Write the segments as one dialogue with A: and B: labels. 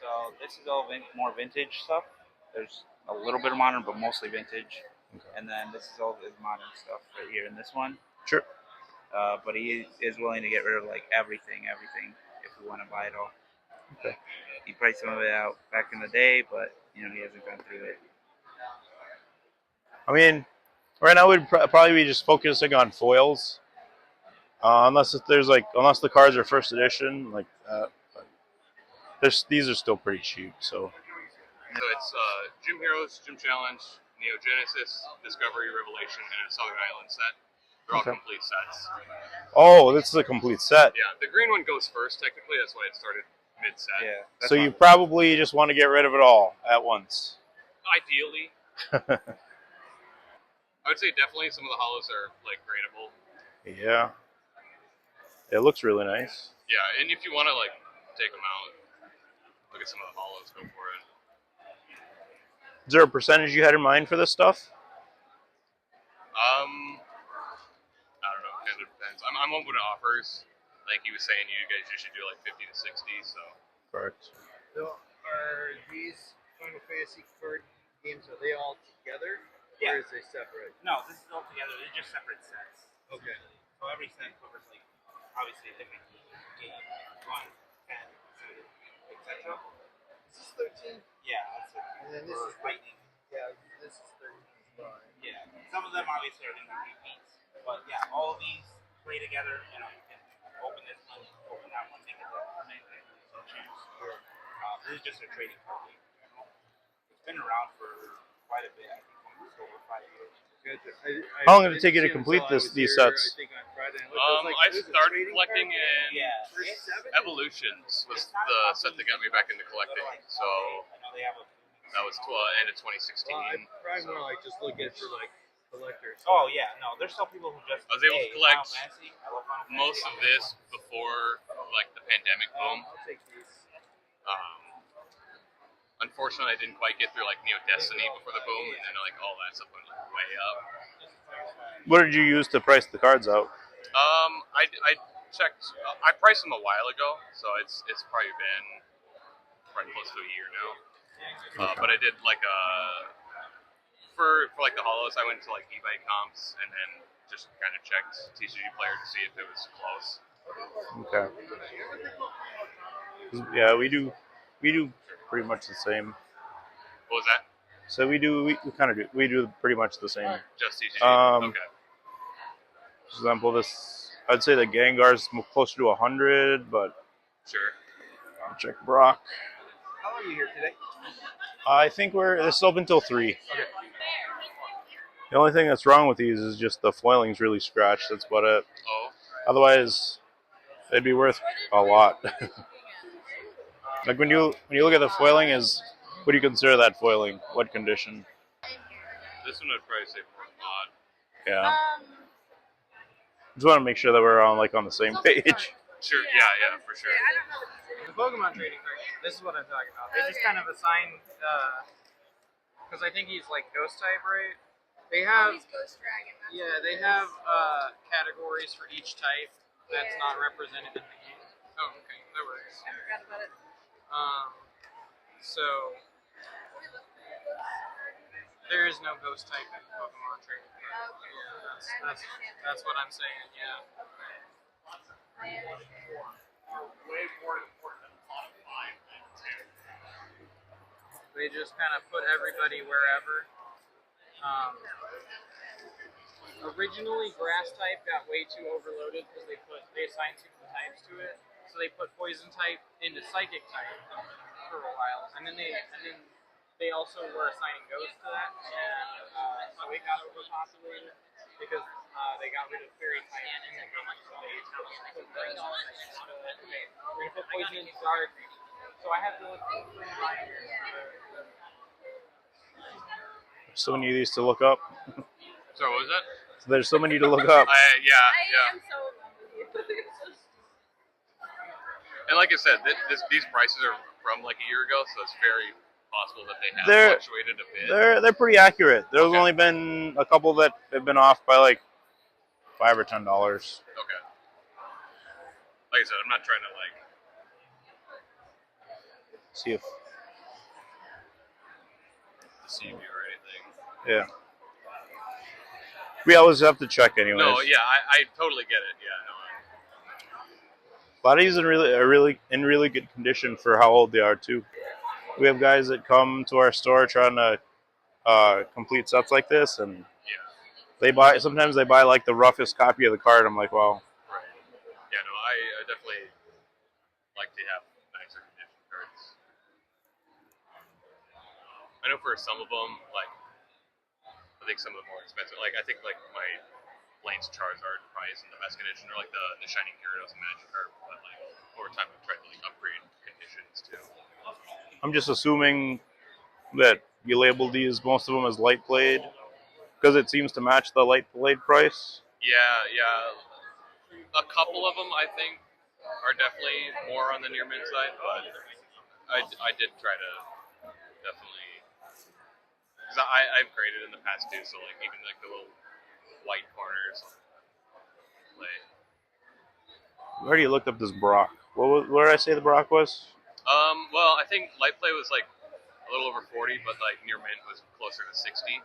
A: So this is all more vintage stuff. There's a little bit of modern, but mostly vintage. Okay. And then this is all his modern stuff right here in this one.
B: Sure.
A: But he is willing to get rid of like everything if we want to buy it all.
B: Okay.
A: He priced some of it out back in the day, but you know he hasn't gone through it.
B: I mean, right now we'd probably be just focusing on foils, unless the cards are first edition like that. These are still pretty cheap, so.
C: So it's Gym Heroes, Gym Challenge, Neo Genesis, Discovery, Revelation, and a Southern Island set. They're all complete sets.
B: Oh, this is a complete set.
C: Yeah, the green one goes first, technically. That's why it started mid-set.
A: Yeah.
B: So you probably just want to get rid of it all at once.
C: Ideally. I would say definitely some of the hollows are, like, gradable.
B: Yeah. It looks really nice.
C: Yeah, and if you want to, like, take them out, look at some of the hollows, go for it.
B: Is there a percentage you had in mind for this stuff?
C: I don't know. Kind of depends. I'm open to offers. Like he was saying, you guys should do like 50 to 60. So.
B: Correct.
D: So are these Final Fantasy card games? Are they all together?
A: Yeah.
D: Or is they separate?
A: No, this is all together. They're just separate sets.
D: Okay.
A: So every set covers like obviously a different game, 1, 10, etc.
D: Is this 13?
A: Yeah, that's it.
D: And then this is
A: lightning.
D: Yeah, this is 13.
A: Yeah, some of them obviously are going to be repeats, but yeah, all of these play together. You know, you can open this one, open that one, make it so choose. This is just a trading card game. It's been around for quite a bit. I think almost over 5 years.
B: How long did it take you to complete these sets?
C: I started collecting in Evolutions was the set that got me back into collecting. So that was end of 2016.
D: I probably more like just looking for like collectors.
A: Oh yeah, no, there's some people who just.
C: I was able to collect most of this before like the pandemic boom.
D: I'll take these.
C: Unfortunately, I didn't quite get through like Neo Destiny before the boom, and then like all that stuff went like, way up.
B: What did you use to price the cards out?
C: I checked. I priced them a while ago, so it's probably been close to a year now. But I did like for like the hollows, I went to like eBay comps and then just kind of checked TCG Player to see if it was close.
B: Okay. Yeah, we do pretty much the same.
C: What was that?
B: So we do pretty much the same.
C: Just TCG. Okay.
B: For example, I'd say the Gengar's closer to 100, but
C: sure.
B: I'll check Brock.
D: How long are you here today?
B: I think this is open till 3.
D: Okay.
B: The only thing that's wrong with these is just the foiling's really scratched. That's about it.
C: Oh.
B: Otherwise, they'd be worth a lot. Like when you look at the foiling, what do you consider that foiling? What condition?
C: This one I'd probably say more odd.
B: Yeah. Just want to make sure that we're on the same page.
C: Sure. Yeah, for sure.
E: The Pokemon trading card game. This is what I'm talking about. They just kind of assign, because I think he's like Ghost type, right? They have, they have categories for each type that's not represented in the game. Oh, okay, that works.
F: I forgot about it.
E: So there is no Ghost type in Pokemon trading card. Yeah, that's what I'm saying. Yeah.
C: Way more important than modifying things.
E: They just kind of put everybody wherever. Originally, grass type got way too overloaded because they assigned too many types to it. So they put poison type into psychic type for a while, and then they also were assigning ghost to that, and so it got overpopulated because they got rid of fairy type in the game, so they put green on it. Okay, we're gonna put poison into dark. So I have to look for
B: So many of these to look up.
C: Sorry, what was that?
B: So there's so many to look up.
C: Yeah.
F: I am so
C: And like I said, these prices are from like a year ago, so it's very possible that they have fluctuated a bit.
B: They're pretty accurate. There's only been a couple that have been off by like $5 or $10.
C: Okay. Like I said, I'm not trying to like
B: See if
C: deceive you or anything.
B: yeah. We always have to check anyways.
C: No, yeah, I totally get it. Yeah, no.
B: A lot of these are in really good condition for how old they are too. We have guys that come to our store trying to complete sets like this, and
C: Yeah.
B: sometimes they buy like the roughest copy of the card. I'm like, wow.
C: Right. Yeah, no, I definitely like to have nicer condition cards. I know for some of them, like, I think some of the more expensive, like, I think, like, my Blaine's Charizard probably isn't the best condition, or, like, the Shining Gyarados and Magikarp, but, like, over time I've tried to, like, upgrade conditions, too.
B: I'm just assuming that you labeled these, most of them, as light played, because it seems to match the light played price.
C: Yeah, yeah. A couple of them, I think, are definitely more on the near mint side, but I did try to definitely, because I've graded in the past too, so like even like the little white corners play.
B: I already looked up this Brock. What did I say the Brock was?
C: Well, I think light play was like a little over 40, but like near mint was closer to 60.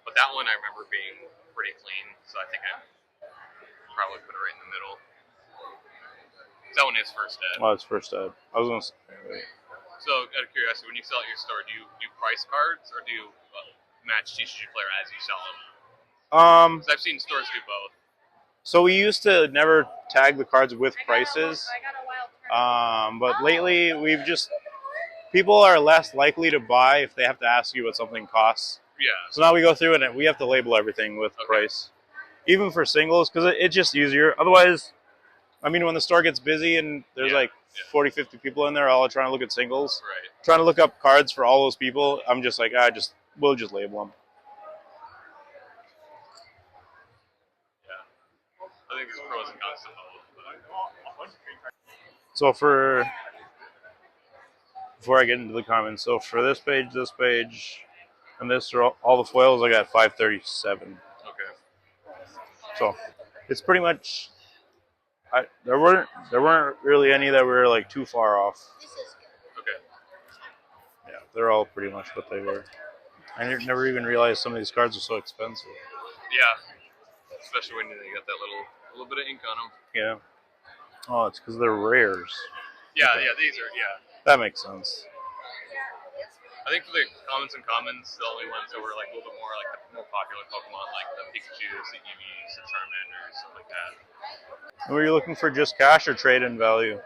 C: But that one I remember being pretty clean, so I think I probably put it right in the middle. That one is first ed.
B: Oh, it's first ed. I was gonna say.
C: So, out of curiosity, when you sell at your store, do you do price cards or do you match TCG player as you sell them? Because I've seen stores do both.
B: So we used to never tag the cards with prices, but lately people are less likely to buy if they have to ask you what something costs.
C: Yeah.
B: So now we go through and we have to label everything with price, even for singles, because it's just easier. Otherwise, I mean, when the store gets busy and there's 40, 50 people in there all trying to look at singles, trying to look up cards for all those people, I'm just like, we'll just label them.
C: Yeah. I think there's pros and cons to both.
B: So before I get into the comments, so for this page, and this are all the foils, I got 537.
C: Okay.
B: So it's pretty much. There weren't really any that were like too far off.
C: Okay.
B: Yeah, they're all pretty much what they were. I never even realized some of these cards are so expensive.
C: Yeah. Especially when they got that little bit of ink on them.
B: Yeah. Oh, it's because they're rares.
C: Yeah,
B: Okay.
C: yeah, these are, yeah.
B: That makes sense.
C: I think for the commons, the only ones that were like a little bit more like the more popular Pokemon, like the Pikachus, the Eevees, the Charmanders, stuff like that.
B: And were you looking for just cash or trade-in value?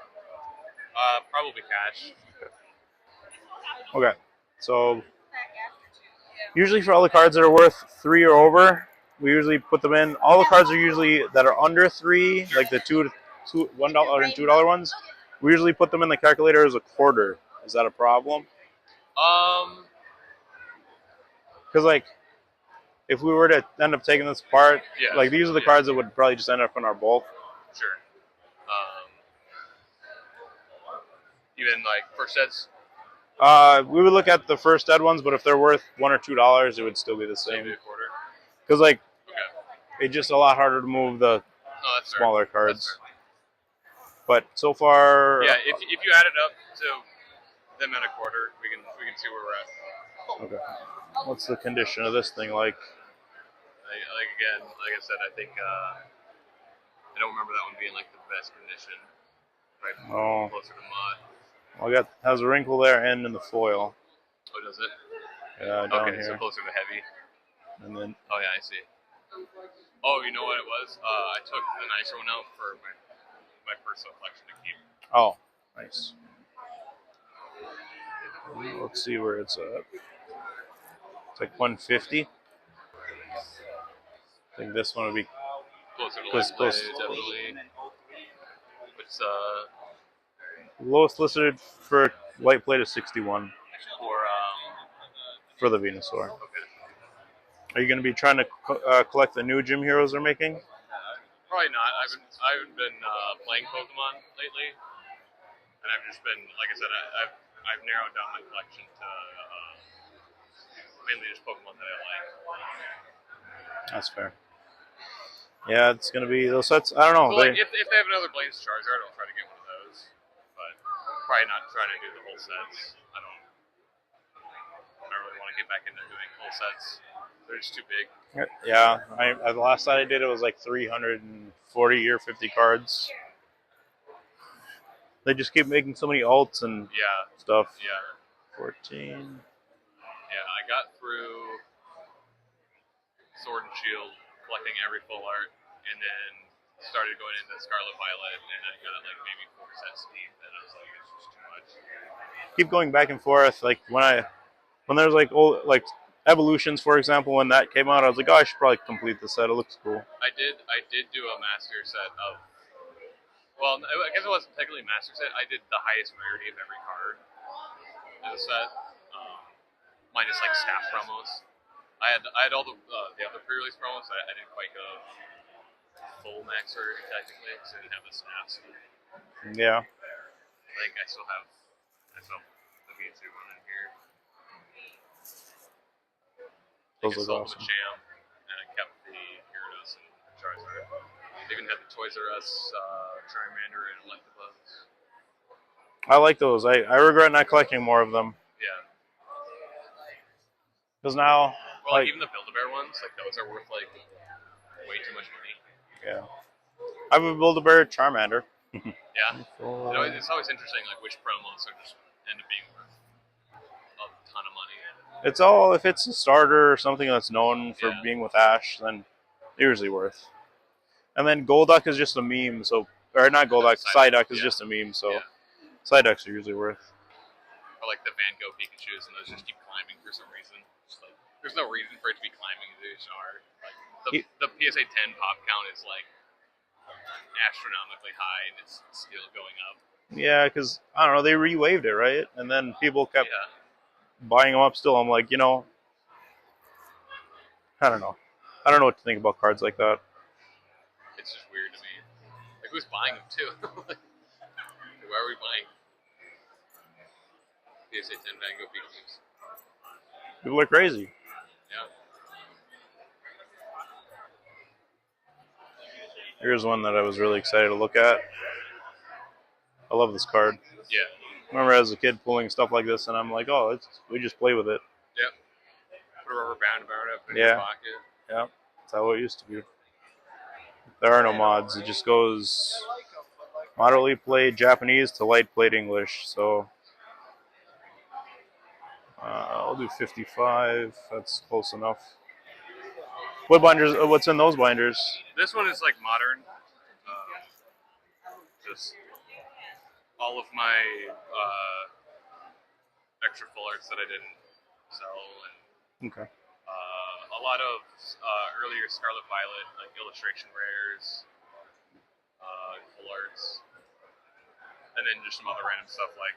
C: Probably cash.
B: Okay. So usually for all the cards that are worth 3 or over, we usually put them in. All the cards are usually that are under 3, like the $1 and $2 ones. We usually put them in the calculator as a quarter. Is that a problem? Because like, if we were to end up taking this apart, like these are the cards that would probably just end up in our bulk.
C: Sure. Even like first sets.
B: We would look at the first ed ones, but if they're worth $1 or $2, it would still be the same. Because like, it's just a lot harder to move the smaller cards. But so far,
C: yeah, if you add it up to them at a quarter, we can see where we're at.
B: Okay. What's the condition of this thing like?
C: Like I said, I think I don't remember that one being like the best condition. Right. Closer to mod.
B: Well, has a wrinkle there and in the foil.
C: Oh, does it?
B: Yeah, down here.
C: So closer to heavy.
B: And then.
C: Oh yeah, I see. Oh, you know what it was? I took the nicer one out for my personal collection to keep.
B: Oh, nice. Let's see where it's at. It's like 150. I think this one would be
C: closer to light play, definitely. It's
B: lowest listed for light plate is 61. For the Venusaur.
C: Okay.
B: Are you going to be trying to collect the new gym heroes they're making?
C: Probably not. I haven't been playing Pokemon lately, and I've just been, like I said, I've narrowed down my collection to mainly just Pokemon that I like.
B: That's fair. Yeah, it's going to be those sets. I don't know.
C: So, like, if they have another Blaine's Charizard, I'll try to get one of those. But probably not trying to do the whole sets. I don't really want to get back into doing whole sets. They're just too big.
B: Yeah, the last time I did it was like 340 or 50 cards. They just keep making so many alts and stuff.
C: Yeah.
B: 14.
C: Yeah, I got through Sword and Shield, collecting every full art, and then started going into Scarlet Violet, and I got like maybe 4 sets deep, and I was like, it's just too much.
B: Keep going back and forth. Like when there's like old like Evolutions, for example, when that came out, I was like, oh, I should probably complete the set. It looks cool.
C: I did do a master set of. Well, I guess it wasn't technically a master set. I did the highest rarity of every card in the set, minus like staff promos. I had all the other pre-release promos. I didn't quite go full max rarity technically because I didn't have the staffs.
B: Yeah.
C: I think I still have the V2 one in here.
B: Those
C: I
B: look
C: sold
B: awesome.
C: the Champ, and I kept the Gyarados and Charizard. They even had the Toys R Us Charmander and Electabuzz.
B: I like those. I regret not collecting more of them.
C: Yeah.
B: Because now,
C: Well, like even the Build-A-Bear ones, like those are worth like way too much money.
B: yeah. I have a Build-A-Bear Charmander.
C: Yeah. You know, it's always interesting, like which promos are just end up being worth a ton of money.
B: It's all, if it's a starter or something that's known for being with Ash, then usually worth. And then Golduck is just a meme, so, or not Golduck, Psyduck is just a meme, so Psyducks are usually worth.
C: Or like the Van Gogh Pikachus, and those just keep climbing for some reason. Just like, there's no reason for it to be climbing, they just are. Like, the PSA 10 pop count is like astronomically high, and it's still going up.
B: Yeah, because, I don't know, they re-waved it, right? And then people kept buying them up still. I'm like, you know, I don't know. I don't know what to think about cards like that.
C: It's just weird to me. Like, who's buying them too? Like, why are we buying PSA 10 Van Gogh Pikachus?
B: People are crazy.
C: Yeah.
B: Here's one that I was really excited to look at. I love this card.
C: Yeah.
B: I remember as a kid pulling stuff like this, and I'm like, oh, we just play with it.
C: Yep. Put a rubber band about it, put it in your pocket.
B: Yeah, that's how it used to be. There are no mods. It just goes moderately played Japanese to light played English. So I'll do 55. That's close enough. What binders? What's in those binders?
C: This one is like modern. Just all of my extra full arts that I didn't sell, and
B: Okay.
C: a lot of earlier Scarlet Violet like illustration rares, full arts, and then just some other random stuff. Like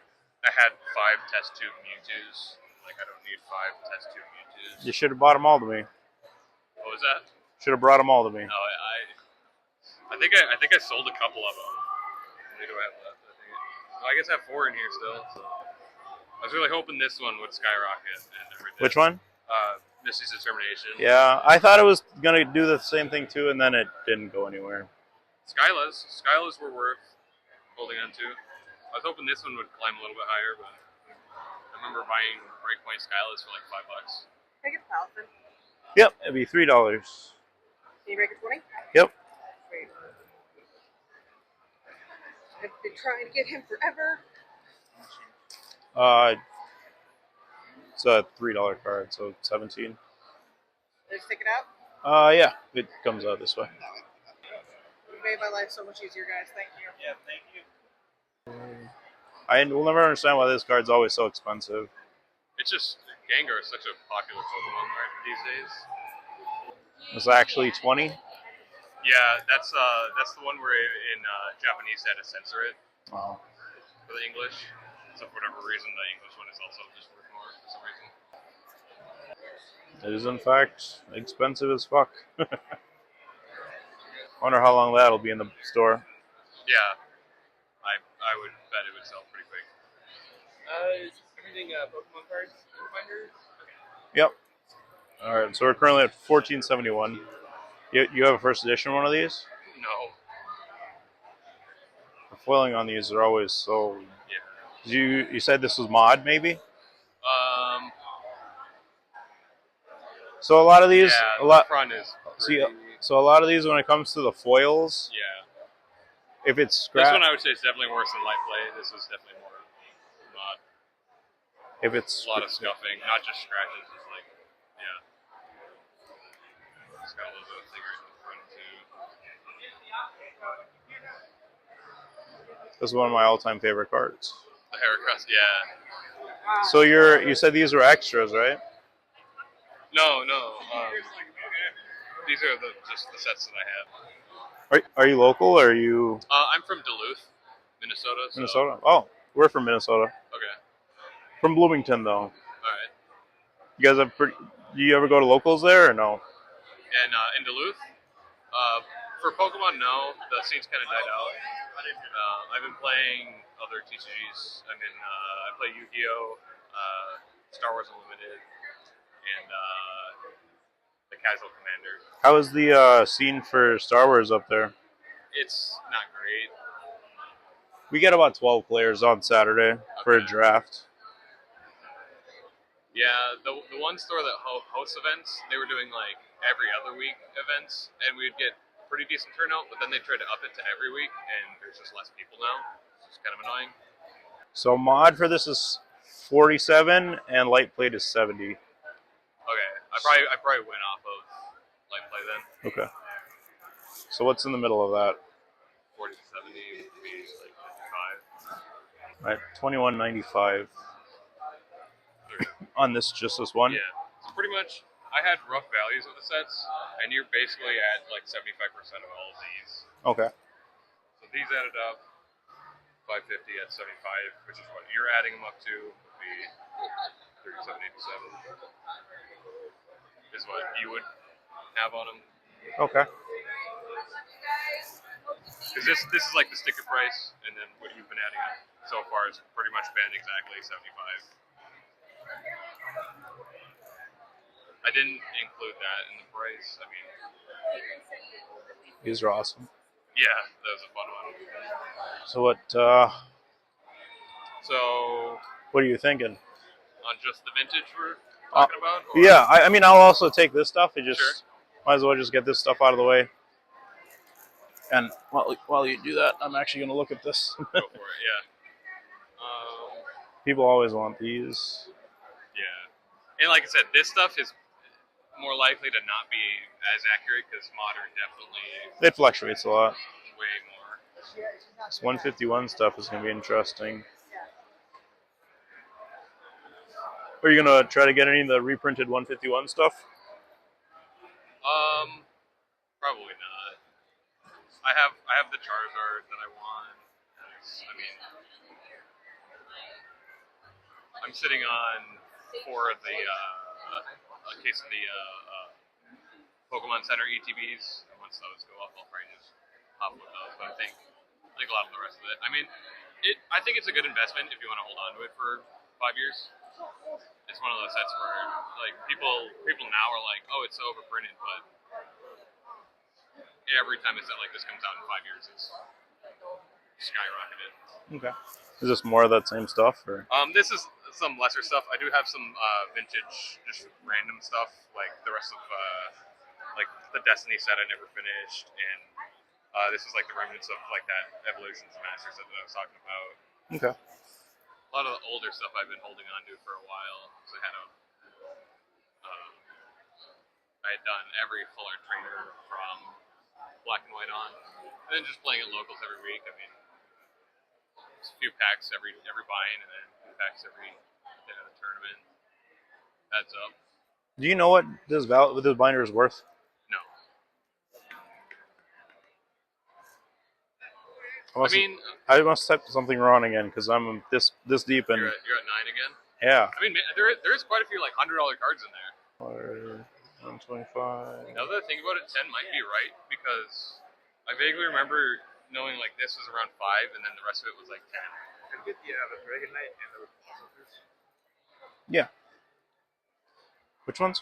C: I had 5 test tube Mewtwo's. Like I don't need 5 test tube Mewtwo's.
B: You should have bought them all to me.
C: What was that?
B: Should have brought them all to me.
C: No, I think I sold a couple of them. How many do I have left? I guess I have 4 in here still. So I was really hoping this one would skyrocket, and never did.
B: Which one?
C: Misty's Determination.
B: Yeah, I thought it was gonna do the same thing too, and then it didn't go anywhere.
C: Skylas were worth holding on to. I was hoping this one would climb a little bit higher, but I remember buying Breakpoint Skylas for like $5.
F: Make it $1,000.
B: Yep, it'd be $3.
F: Can you make it 20?
B: Yep.
F: Sweet. I've been trying to get him forever.
B: It's a $3 card, so 17.
F: Let's stick it out.
B: Yeah, it comes out this way.
F: You made my life so much easier, guys. Thank you.
A: Yeah, thank you.
B: I will never understand why this card's always so expensive.
C: It's just Gengar is such a popular Pokemon right these days.
B: It's actually 20.
C: Yeah, that's the one where in Japanese they had to censor it
B: Oh.
C: for the English. So for whatever reason, the English one is also just worth more for some reason.
B: It is in fact expensive as fuck. Wonder how long that'll be in the store.
C: Yeah, I would bet it would sell pretty quick.
E: Is everything Pokemon cards in binders?
B: Yep. All right, so we're currently at 1471. You have a first edition one of these?
C: No.
B: The foiling on these are always so
C: Yeah.
B: You said this was mod, maybe? So a lot of these,
C: yeah,
B: a lot.
C: the front is
B: See,
C: pretty.
B: so a lot of these, when it comes to the foils,
C: Yeah.
B: if it's
C: This
B: scratch,
C: one I would say is definitely worse than light play. This is definitely more mod.
B: if it's
C: A lot of scuffing, not just scratches. It's like, yeah. It's got a little bit of figure in the front too.
B: this is one of my all-time favorite cards.
C: The haircuts, yeah.
B: So you said these were extras, right?
C: No. These are just the sets that I have.
B: Are you local or are you
C: I'm from Duluth, Minnesota. So.
B: Minnesota? Oh, we're from Minnesota.
C: Okay.
B: From Bloomington, though.
C: All right.
B: You guys have pretty. Do you ever go to locals there or no?
C: And in Duluth, for Pokemon, no, the scene's kind of died out. I've been playing other TCGs. I play Yu-Gi-Oh, Star Wars Unlimited, and the Casual Commander.
B: How is the scene for Star Wars up there?
C: It's not great.
B: We get about 12 players on Saturday for a draft.
C: Yeah, the one store that hosts events, they were doing like every other week events, and we'd get pretty decent turnout, but then they tried to up it to every week, and there's just less people now. It's kind of annoying.
B: So mod for this is 47 and light plate is 70.
C: Okay, I probably went off of light play then.
B: Okay. So what's in the middle of that?
C: 40 to 70 would be like 55.
B: Right, 21.95 on just this one.
C: Yeah, so pretty much I had rough values of the sets, and you're basically at like 75% of all of these.
B: Okay.
C: So these added up 550 at 75, which is what you're adding them up to would be 3787. Is what you would have on them.
B: Okay.
C: Because this is like the sticker price, and then what you've been adding up so far has pretty much been exactly 75. I didn't include that in the price. I mean,
B: These are awesome.
C: yeah, that was a fun one.
B: So what
C: So,
B: are you thinking?
C: on just the vintage we're talking about? Or?
B: Yeah, I mean I'll also take this stuff. It just
C: Sure.
B: might as well just get this stuff out of the way. And while you do that, I'm actually going to look at this.
C: Go for it, yeah.
B: People always want these.
C: Yeah. And like I said, this stuff is more likely to not be as accurate because modern definitely
B: It fluctuates a lot.
C: way more.
B: This 151 stuff is going to be interesting. Are you going to try to get any of the reprinted 151 stuff?
C: Probably not. I have the Charizard that I want. I mean, I'm sitting on 4 of the a case of the Pokemon Center ETBs. And once those go up, I'll probably just hop with those. But I think a lot of the rest of it. I mean, I think it's a good investment if you want to hold on to it for 5 years. It's one of those sets where like people now are like, oh, it's so overprinted, but every time a set like this comes out in 5 years, it's skyrocketed.
B: Okay. Is this more of that same stuff? Or?
C: This is some lesser stuff. I do have some vintage, just random stuff, like the rest of like the Destiny set I never finished, and this is like the remnants of like that Evolutions Masters that I was talking about.
B: Okay.
C: A lot of the older stuff I've been holding on to for a while because I had I had done every full art trainer from Black and White on, and then just playing at locals every week. I mean, just a few packs every buy-in, and then a few packs every day of the tournament. Adds up.
B: Do you know what this binder is worth?
C: No.
B: I must type something wrong again because I'm this deep in.
C: You're at 9 again.
B: Yeah.
C: I mean, there is quite a few like $100 cards in there.
B: 125.
C: Now that I think about it, 10 might be right because I vaguely remember knowing like this was around 5, and then the rest of it was like 10.
D: Can you get the Dragon Knight and the Repulsors?
B: Yeah. Which ones?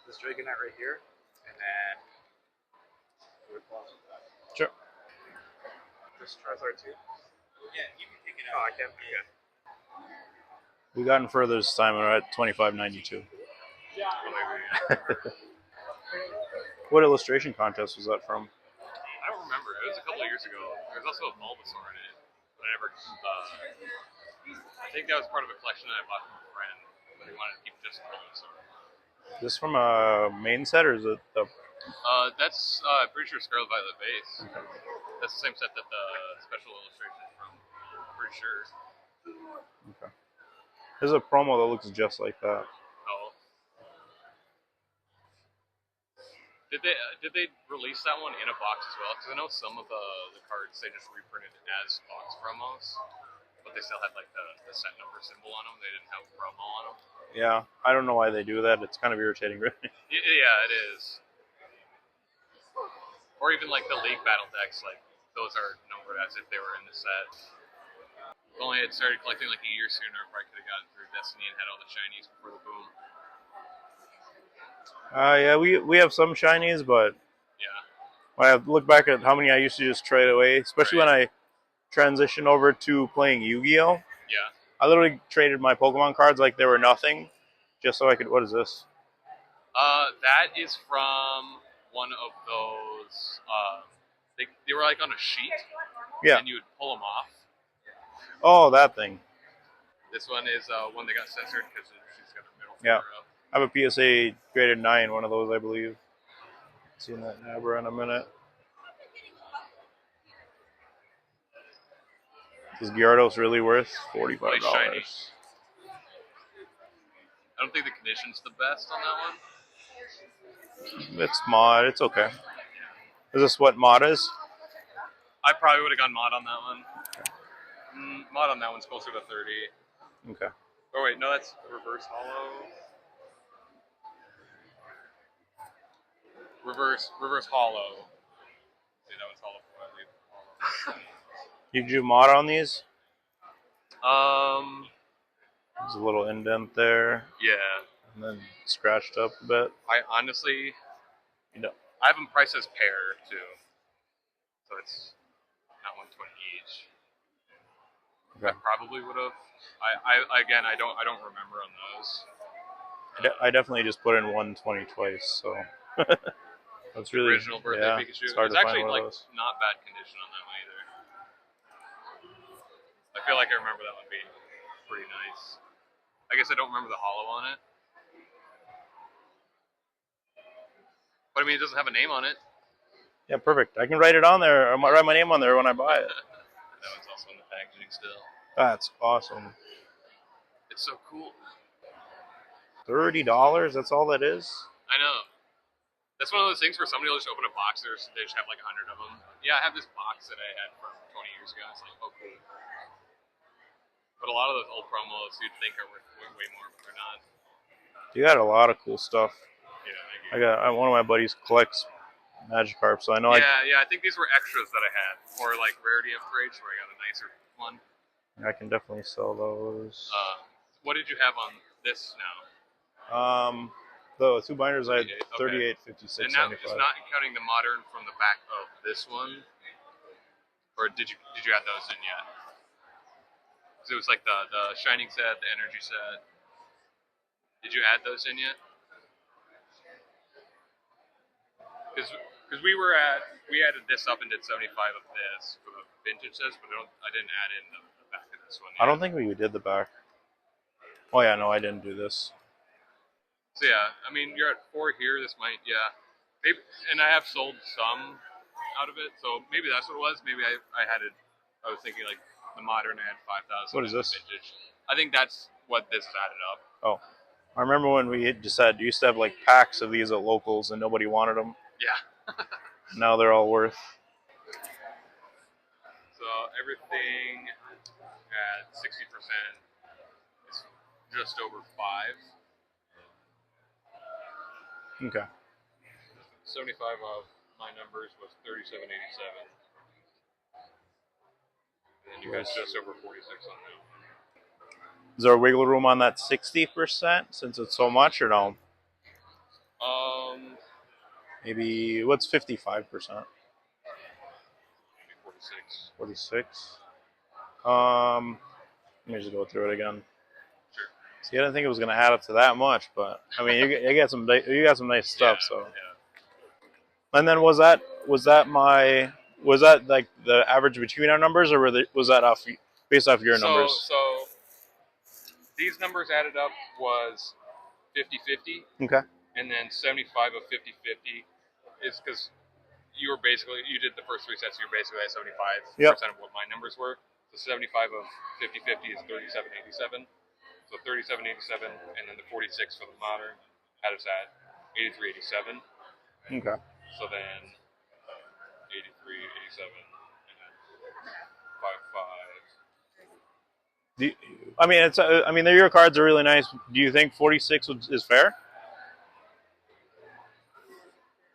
D: This Dragon Knight right here, and then the Repulsors.
B: Sure.
D: This Charizard too.
A: Yeah, you can take it
D: Oh,
A: out.
D: I can't. Yeah.
B: We gotten further this time. We're at 25.92. What illustration contest was that from?
C: I don't remember. It was a couple of years ago. There was also a Bulbasaur in it, but I never. I think that was part of a collection that I bought from a friend, but he wanted to keep just Bulbasaur.
B: Is this from a main set or is it the?
C: That's pretty sure Scarlet Violet base.
B: Okay.
C: That's the same set that the special illustration is from. I'm pretty sure.
B: Okay. There's a promo that looks just like that.
C: Oh. Did they release that one in a box as well? Because I know some of the cards they just reprinted as box promos, but they still had like the set number symbol on them. They didn't have a promo on them.
B: Yeah, I don't know why they do that. It's kind of irritating, really.
C: Yeah, it is. Or even like the League Battle decks, like those are numbered as if they were in the set. If only I had started collecting like a year sooner, I probably could have gotten through Destiny and had all the shinies before the boom.
B: Yeah, we have some shinies, but
C: Yeah.
B: when I look back at how many I used to just trade away, especially
C: Right.
B: when I transitioned over to playing Yu-Gi-Oh!
C: Yeah.
B: I literally traded my Pokemon cards like they were nothing, just so I could. What is this?
C: That is from one of those. They were like on a sheet,
B: Yeah.
C: and you would pull them off.
B: Oh, that thing.
C: This one is one that got censored because she's got her middle
B: Yeah.
C: finger up.
B: I have a PSA graded 9, one of those, I believe. Seen that Nabra in a minute. Is Gyarados really worth $45?
C: Really shiny. I don't think the condition's the best on that one.
B: It's mod. It's okay. Is this what mod is?
C: I probably would have gone mod on that one. Mod on that one's closer to 30.
B: Okay.
C: Oh wait, no, that's reverse hollow. Reverse hollow. See, that one's hollow.
B: Did you mod on these? There's a little indent there.
C: Yeah.
B: And then scratched up a bit.
C: I honestly,
B: No.
C: I have them priced as pair too, so it's not 120 each.
B: Okay.
C: I probably would have. I again, I don't remember on those.
B: I definitely just put in 120 twice, so that's really
C: Original birthday
B: yeah,
C: Pikachu.
B: It's hard
C: It's
B: to
C: actually
B: find one
C: like
B: of those.
C: not bad condition on that one either. I feel like I remember that one being pretty nice. I guess I don't remember the hollow on it, but I mean it doesn't have a name on it.
B: Yeah, perfect. I can write it on there. I might write my name on there when I buy it.
C: That one's also in the packaging still.
B: That's awesome.
C: It's so cool.
B: $30? That's all that is?
C: I know. That's one of those things where somebody will just open a box. They just have like 100 of them. Yeah, I have this box that I had from 20 years ago. It's like, oh, cool. But a lot of those old promos you'd think are worth way more, but they're not.
B: You got a lot of cool stuff.
C: Yeah,
B: I got one of my buddies collects Magikarp, so I know.
C: I think these were extras that I had, or like rarity upgrades where I got a nicer one.
B: I can definitely sell those.
C: What did you have on this now?
B: The two binders I had
C: 38,
B: 38, 56,
C: And now
B: 75.
C: it's not counting the modern from the back of this one, or did you add those in yet? Because it was like the Shining set, the Energy set. Did you add those in yet? Because we added this up and did 75 of this for the vintage sets, but I didn't add in the back of this one yet.
B: I don't think we did the back. Oh yeah, no, I didn't do this.
C: So yeah, I mean you're at 4 here. This might maybe, and I have sold some out of it, so maybe that's what it was. Maybe I had it. I was thinking like the modern I had 5,000.
B: What is this?
C: Vintage. I think that's what this is added up.
B: Oh, I remember when we used to have like packs of these at locals and nobody wanted them.
C: Yeah.
B: Now they're all worth.
C: So everything at 60% is just over 5.
B: Okay.
C: 75 of my numbers was 37.87. And then you guys just over 46 on that.
B: Is there a wiggle room on that 60% since it's so much or no? Maybe what's 55%?
C: Maybe 46.
B: 46. Let me just go through it again.
C: Sure.
B: See, I didn't think it was going to add up to that much, but I mean, you got some nice stuff.
C: Yeah,
B: So,
C: yeah.
B: and then was that like the average between our numbers, or was that based off your numbers?
C: So these numbers added up was 50-50,
B: Okay.
C: and then 75 of 50-50 is because you did the first 3 sets. You're basically at 75% of what my numbers were. So 75 of 50-50 is 37.87. So 37.87, and then the 46 for the modern had us at 83.87.
B: Okay.
C: So then 83.87, and then 55.
B: I mean, your cards are really nice. Do you think 46 is fair?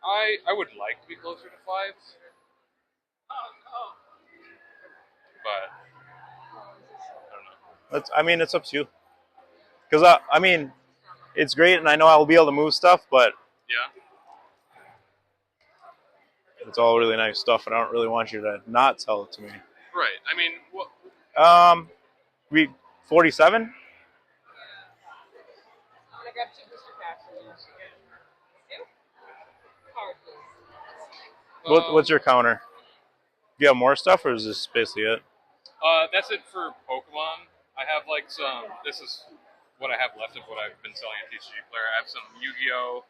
C: I would like to be closer to 5, but I don't know.
B: It's up to you. Because I mean, it's great, and I know I'll be able to move stuff, but
C: Yeah.
B: it's all really nice stuff, and I don't really want you to not sell it to me.
C: Right. I mean, what?
B: 47.
F: I got 2 booster packs.
B: What's your counter? Do you have more stuff, or is this basically it?
C: That's it for Pokemon. I have like some. This is what I have left of what I've been selling at M.T.G Player. I have some Yu-Gi-Oh,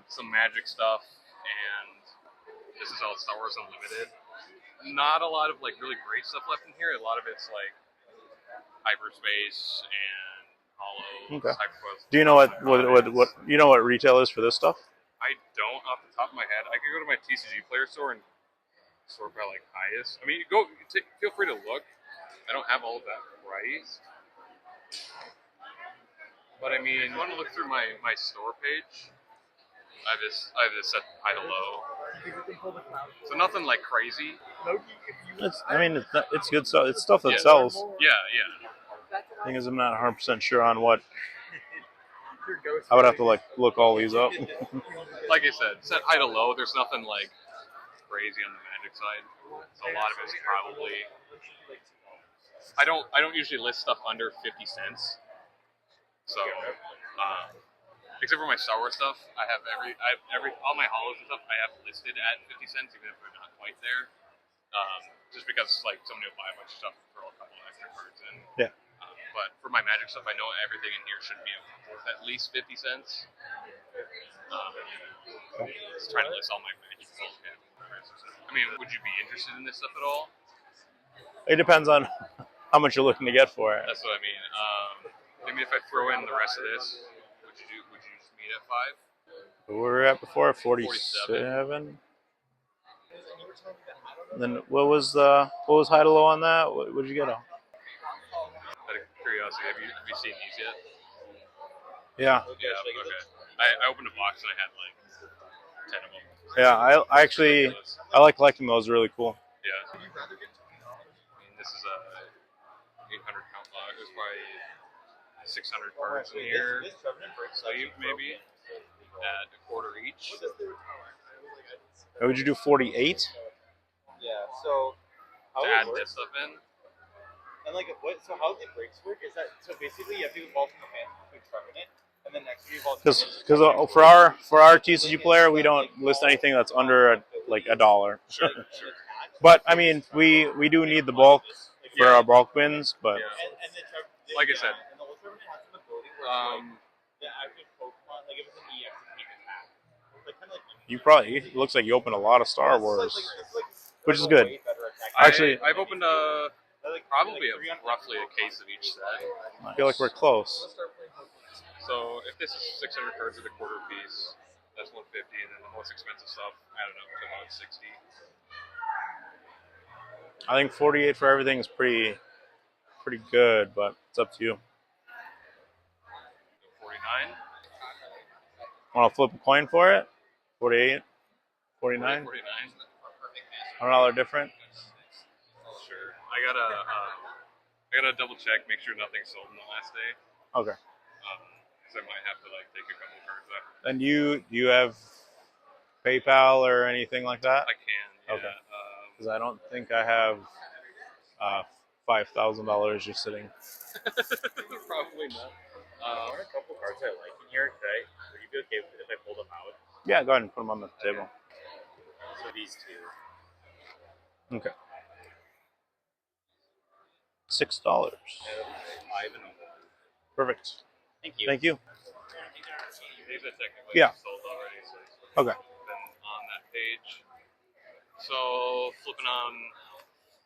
C: some Magic stuff, and this is all Star Wars Unlimited. Not a lot of like really great stuff left in here. A lot of it's like hyperspace and hollow.
B: Okay.
C: Hyperquest.
B: Do you know what retail is for this stuff?
C: I don't off the top of my head. I could go to my TCG Player store and sort by like highest. I mean, feel free to look. I don't have all of that priced. But I mean, if you want to look through my store page, I have this set high to low. So nothing like crazy.
B: It's good stuff. It's stuff that sells.
C: Yeah, yeah.
B: Thing is, I'm not 100% sure on what. I would have to like look all these up.
C: Like I said, set high to low. There's nothing like crazy on the Magic side. So a lot of it's probably. I don't usually list stuff under 50 cents. So, except for my Star Wars stuff, I have all my hollows and stuff I have listed at 50 cents, even if they're not quite there. Just because like somebody will buy a bunch of stuff and throw a couple of extra cards in.
B: Yeah.
C: But for my Magic stuff, I know everything in here should be worth at least 50 cents. Just trying to list all my Magic stuff. I mean, would you be interested in this stuff at all?
B: It depends on how much you're looking to get for it.
C: That's what I mean. Maybe if I throw in the rest of this, would you just meet at 5?
B: Where were we at before? 47. And then what was high to low on that? What did you get on?
C: Out of curiosity, have you seen these yet?
B: Yeah.
C: Yeah. Okay. I opened a box and I had like 10 of them.
B: Yeah, I like collecting those. Really cool.
C: Yeah. I mean, this is a 800 count log. There's probably 600 cards in here. Sleeve maybe at a quarter each.
B: Would you do 48?
D: Yeah. So how
C: To
D: it
C: add
D: works,
C: this stuff in.
D: and like what? So how the breaks work is that basically you have to evolve from the fan to permanent, and then next you evolve.
B: Because for our TCG player, we don't list anything that's under $1.
C: Sure.
B: But I mean, we do need the bulk for our bulk wins. But
C: Yeah. Like I said,
D: And the Ultraman has some ability where the active Pokemon, like if it's an EX, it can attack. Like kind of like
B: it looks like you opened a lot of Star Wars, which is good. Actually,
C: I've opened probably roughly a case of each set.
B: I feel like we're close.
C: So if this is 600 cards at a quarter piece, that's 150, and then the most expensive stuff added up to about 60.
B: I think 48 for everything is pretty good, but it's up to you.
C: 49.
B: Want to flip a coin for it? 48, 49,
C: 49.
B: $100 different.
C: Sure. I gotta double check, make sure nothing's sold on the last day.
B: Okay.
C: Because I might have to like take a couple cards out.
B: And do you have PayPal or anything like that?
C: I can. Yeah.
B: Okay. Because I don't think I have $5,000 just sitting.
C: Probably not.
D: There are a couple cards I like in here. Would you be okay if I pull them out?
B: Yeah, go ahead and put them on the table.
D: So these two.
B: Okay. $6.
D: Five and a one.
B: Perfect.
D: Thank you.
B: Thank you.
C: These are technically
B: Yeah.
C: sold already, so it's
B: Okay.
C: been on that page. So flipping on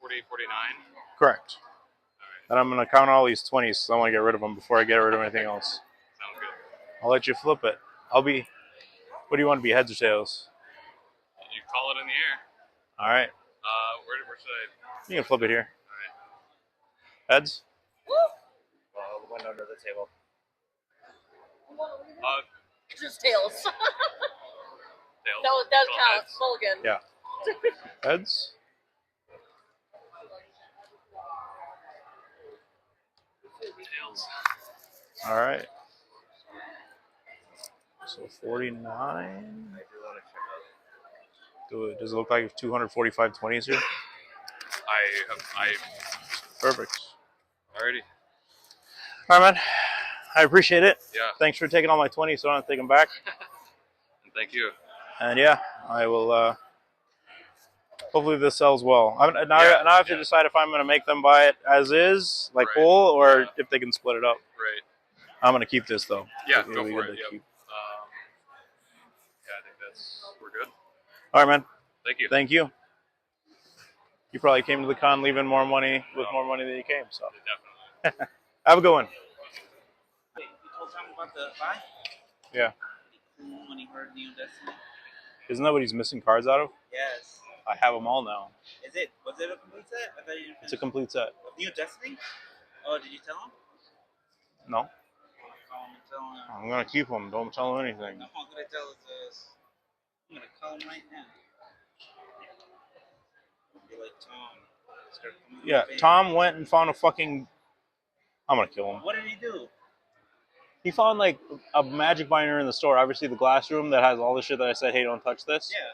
C: 48, 49.
B: Correct.
C: All right.
B: And I'm going to count all these 20s, so I want to get rid of them before I get rid of anything else.
C: Sounds good.
B: I'll let you flip it. What do you want to be, heads or tails?
C: You call it in the air.
B: All right.
C: Where should I?
B: You can flip it here.
C: All right.
B: Heads?
D: Well, the one under the table.
G: Just tails.
C: Tails.
G: That does
C: Call
G: count.
C: heads.
G: Mulligan.
B: Yeah. Heads?
C: Tails.
B: All right. So 49.
D: I do want to check out.
B: Does it look like 245 20s here?
C: I
B: Perfect.
C: already.
B: All right, man. I appreciate it.
C: Yeah.
B: Thanks for taking all my 20s so I don't have to take them back.
C: And thank you.
B: And yeah, I will. Hopefully this sells well. Now I have to decide if I'm going to make them buy it as is, like
C: Right.
B: whole, or if they can split it up.
C: Right.
B: I'm going to keep this though.
C: Yeah.
B: It'll
C: Go
B: be
C: for
B: good
C: it.
B: to
C: Yep.
B: keep.
C: Yeah, I think we're good.
B: All right, man.
C: Thank you.
B: Thank you. You probably came to the con leaving more money with more money than you came. So
C: Definitely.
B: have a good one.
A: You told Tom about the buy?
B: Yeah.
A: When he heard New Destiny?
B: Isn't that what he's missing cards out of?
A: Yes.
B: I have them all now.
A: Was it a complete set? I thought you didn't
B: It's a
A: finish
B: complete set.
A: it. Of New Destiny? Oh, did you tell him?
B: No.
A: Call him and tell him.
B: I'm going to keep them. Don't tell him anything.
A: No, I'm gonna tell us. I'm gonna call him right now. Be like, Tom. Start coming
B: Yeah,
A: up in.
B: Tom went and found a fucking... I'm going to kill him.
A: What did he do?
B: He found like a magic binder in the store. Obviously the glass room that has all the shit that I said, hey, don't touch this.
A: Yeah.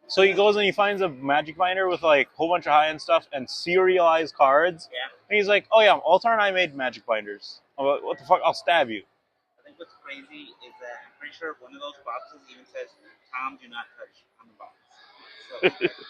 B: So he goes and he finds a magic binder with like a whole bunch of high-end stuff and serialized cards.
A: Yeah.
B: And he's like, oh yeah, Altar and I made magic binders. I'm like, what the fuck? I'll stab you.
A: I think what's crazy is that I'm pretty sure one of those boxes even says, Tom, do not touch on the box. So,